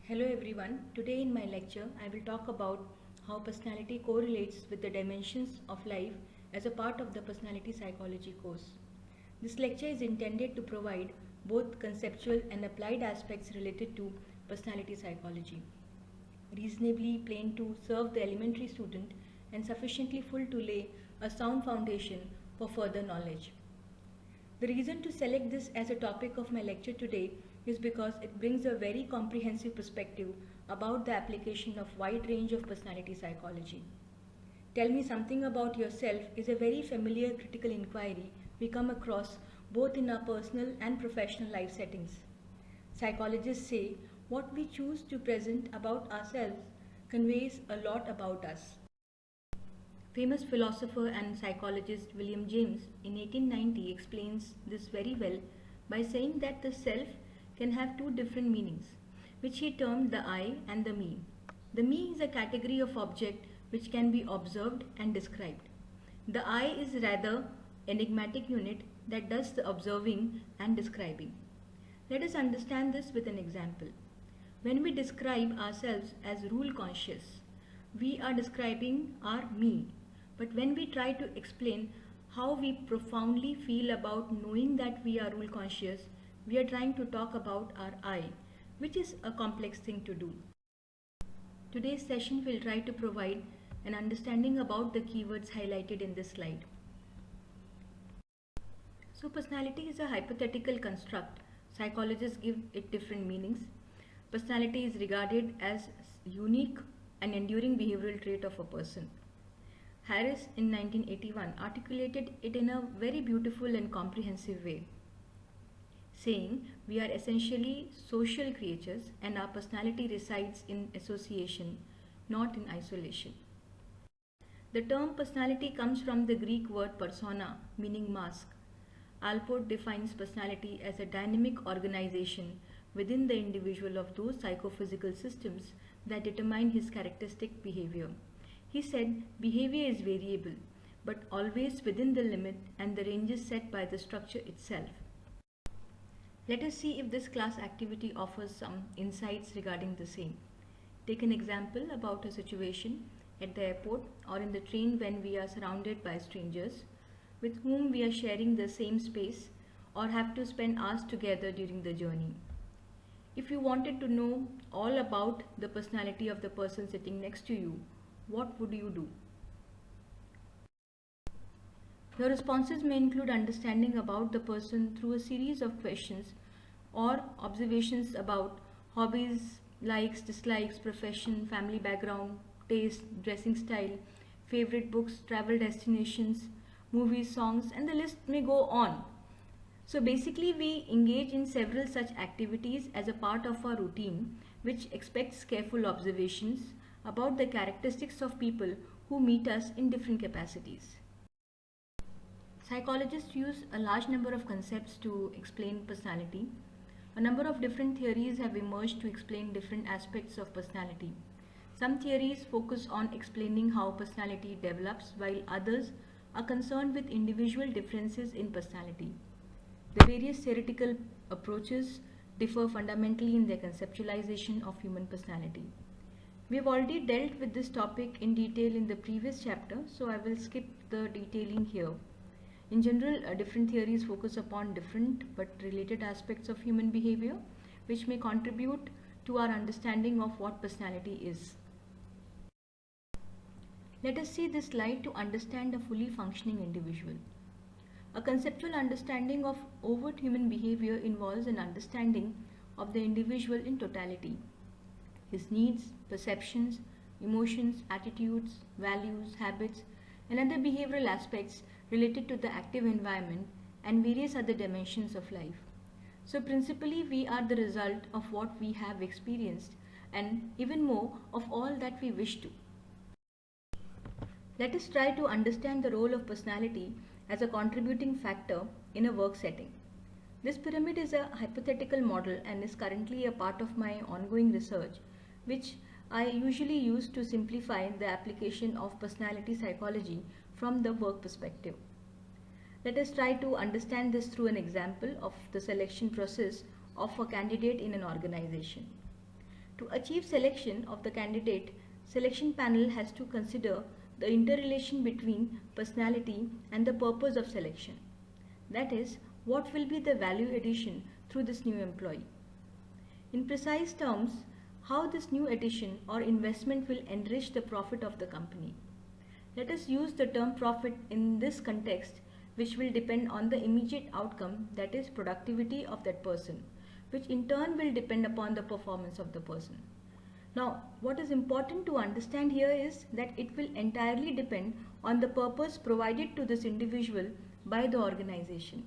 Hello everyone. Today in my lecture, I will talk about how personality correlates with the dimensions of life as a part of the personality psychology course. This lecture is intended to provide both conceptual and applied aspects related to personality psychology, reasonably plain to serve the elementary student and sufficiently full to lay a sound foundation for further knowledge. The reason to select this as a topic of my lecture today is because it brings a very comprehensive perspective about the application of wide range of personality psychology. Tell me something about yourself is a very familiar critical inquiry we come across both in our personal and professional life settings. Psychologists say what we choose to present about ourselves conveys a lot about us. Famous philosopher and psychologist William James in 1890 explains this very well by saying that the self can have two different meanings, which he termed the I and the me. The me is a category of object which can be observed and described. The I is rather enigmatic unit that does the observing and describing. Let us understand this with an example. When we describe ourselves as rule conscious, we are describing our me. But when we try to explain how we profoundly feel about knowing that we are rule conscious, we are trying to talk about our I, which is a complex thing to do. Today's session will try to provide an understanding about the keywords highlighted in this slide. So personality is a hypothetical construct. Psychologists give it different meanings. Personality is regarded as unique and enduring behavioral trait of a person. Harris in 1981 articulated it in a very beautiful and comprehensive way, saying we are essentially social creatures and our personality resides in association, not in isolation. The term personality comes from the Greek word persona, meaning mask. Alport defines personality as a dynamic organization within the individual of those psychophysical systems that determine his characteristic behavior. He said behavior is variable, but always within the limit and the ranges set by the structure itself. Let us see if this class activity offers some insights regarding the same. Take an example about a situation at the airport or in the train when we are surrounded by strangers with whom we are sharing the same space or have to spend hours together during the journey. If you wanted to know all about the personality of the person sitting next to you, what would you do? Your responses may include understanding about the person through a series of questions or observations about hobbies, likes, dislikes, profession, family background, taste, dressing style, favorite books, travel destinations, movies, songs, and the list may go on. So basically we engage in several such activities as a part of our routine which expects careful observations about the characteristics of people who meet us in different capacities. Psychologists use a large number of concepts to explain personality. A number of different theories have emerged to explain different aspects of personality. Some theories focus on explaining how personality develops, while others are concerned with individual differences in personality. The various theoretical approaches differ fundamentally in their conceptualization of human personality. We have already dealt with this topic in detail in the previous chapter, so I will skip the detailing here. In general, different theories focus upon different but related aspects of human behavior, which may contribute to our understanding of what personality is. Let us see this slide to understand a fully functioning individual. A conceptual understanding of overt human behavior involves an understanding of the individual in totality. His needs, perceptions, emotions, attitudes, values, habits, and other behavioral aspects related to the active environment and various other dimensions of life. So principally we are the result of what we have experienced and even more of all that we wish to. Let us try to understand the role of personality as a contributing factor in a work setting. This pyramid is a hypothetical model and is currently a part of my ongoing research, which I usually use to simplify the application of personality psychology from the work perspective. Let us try to understand this through an example of the selection process of a candidate in an organization. To achieve selection of the candidate, selection panel has to consider the interrelation between personality and the purpose of selection. That is, what will be the value addition through this new employee. In precise terms, how this new addition or investment will enrich the profit of the company. Let us use the term profit in this context, which will depend on the immediate outcome, that is productivity of that person, which in turn will depend upon the performance of the person. Now, what is important to understand here is that it will entirely depend on the purpose provided to this individual by the organization.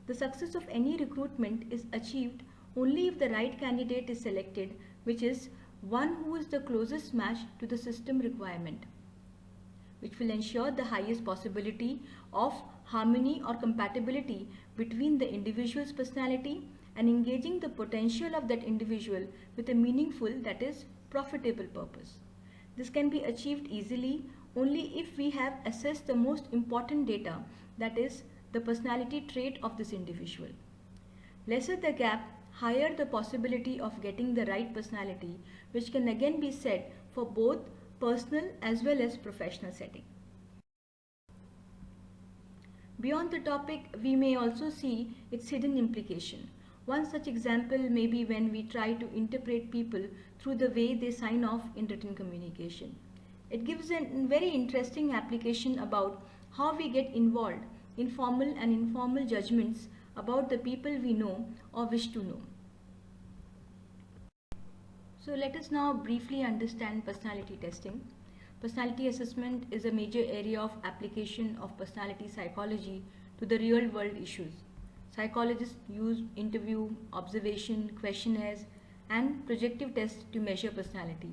The success of any recruitment is achieved only if the right candidate is selected, which is one who is the closest match to the system requirement, which will ensure the highest possibility of harmony or compatibility between the individual's personality and engaging the potential of that individual with a meaningful, that is, profitable purpose. This can be achieved easily only if we have assessed the most important data, that is, the personality trait of this individual. Lesser the gap, higher the possibility of getting the right personality, which can again be said for both personal as well as professional setting. Beyond the topic, we may also see its hidden implication. One such example may be when we try to interpret people through the way they sign off in written communication. It gives a very interesting application about how we get involved in formal and informal judgments about the people we know or wish to know. So let us now briefly understand personality testing. Personality assessment is a major area of application of personality psychology to the real world issues. Psychologists use interview, observation, questionnaires, and projective tests to measure personality.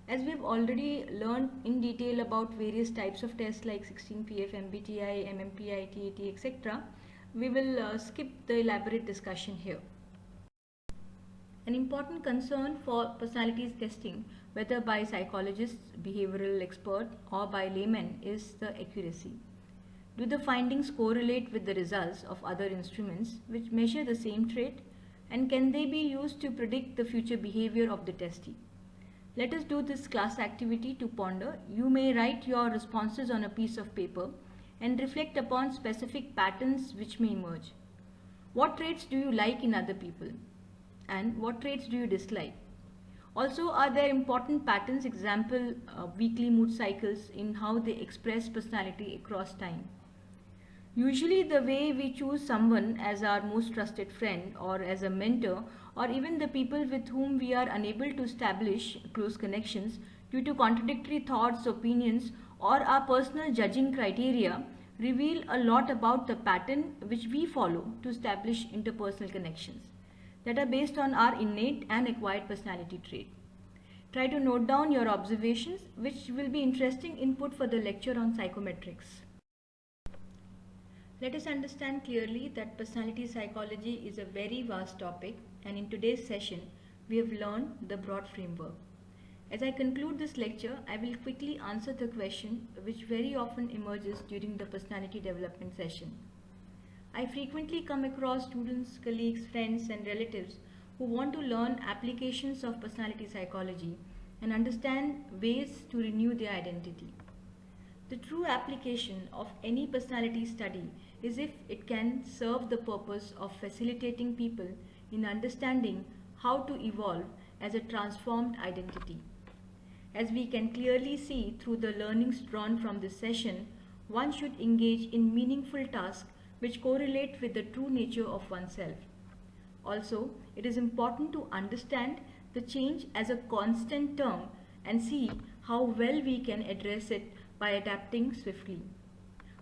As we've already learned in detail about various types of tests like 16PF, MBTI, MMPI, TAT, etc., we will skip the elaborate discussion here. An important concern for personality testing, whether by psychologists, behavioral experts, or by laymen, is the accuracy. Do the findings correlate with the results of other instruments which measure the same trait, and can they be used to predict the future behavior of the testee? Let us do this class activity to ponder. You may write your responses on a piece of paper and reflect upon specific patterns which may emerge. What traits do you like in other people? And what traits do you dislike? Also, are there important patterns, example, weekly mood cycles in how they express personality across time? Usually the way we choose someone as our most trusted friend or as a mentor, or even the people with whom we are unable to establish close connections due to contradictory thoughts, opinions, or our personal judging criteria, reveal a lot about the pattern which we follow to establish interpersonal connections that are based on our innate and acquired personality trait. Try to note down your observations, which will be interesting input for the lecture on psychometrics. Let us understand clearly that personality psychology is a very vast topic, and in today's session we have learned the broad framework. As I conclude this lecture, I will quickly answer the question which very often emerges during the personality development session. I frequently come across students, colleagues, friends and relatives who want to learn applications of personality psychology and understand ways to renew their identity. The true application of any personality study is if it can serve the purpose of facilitating people in understanding how to evolve as a transformed identity. As we can clearly see through the learnings drawn from this session, one should engage in meaningful tasks which correlate with the true nature of oneself. Also, it is important to understand the change as a constant term and see how well we can address it by adapting swiftly.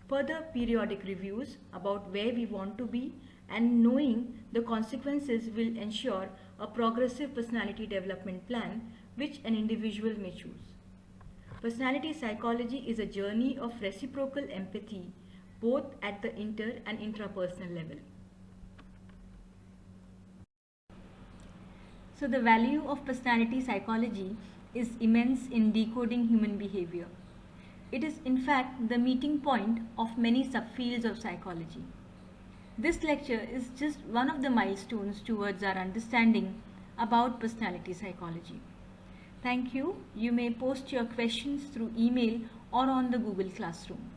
Further periodic reviews about where we want to be and knowing the consequences will ensure a progressive personality development plan which an individual may choose. Personality psychology is a journey of reciprocal empathy both at the inter and intrapersonal level. So the value of personality psychology is immense in decoding human behavior. It is in fact the meeting point of many subfields of psychology. This lecture is just one of the milestones towards our understanding about personality psychology. Thank you. You may post your questions through email or on the Google Classroom.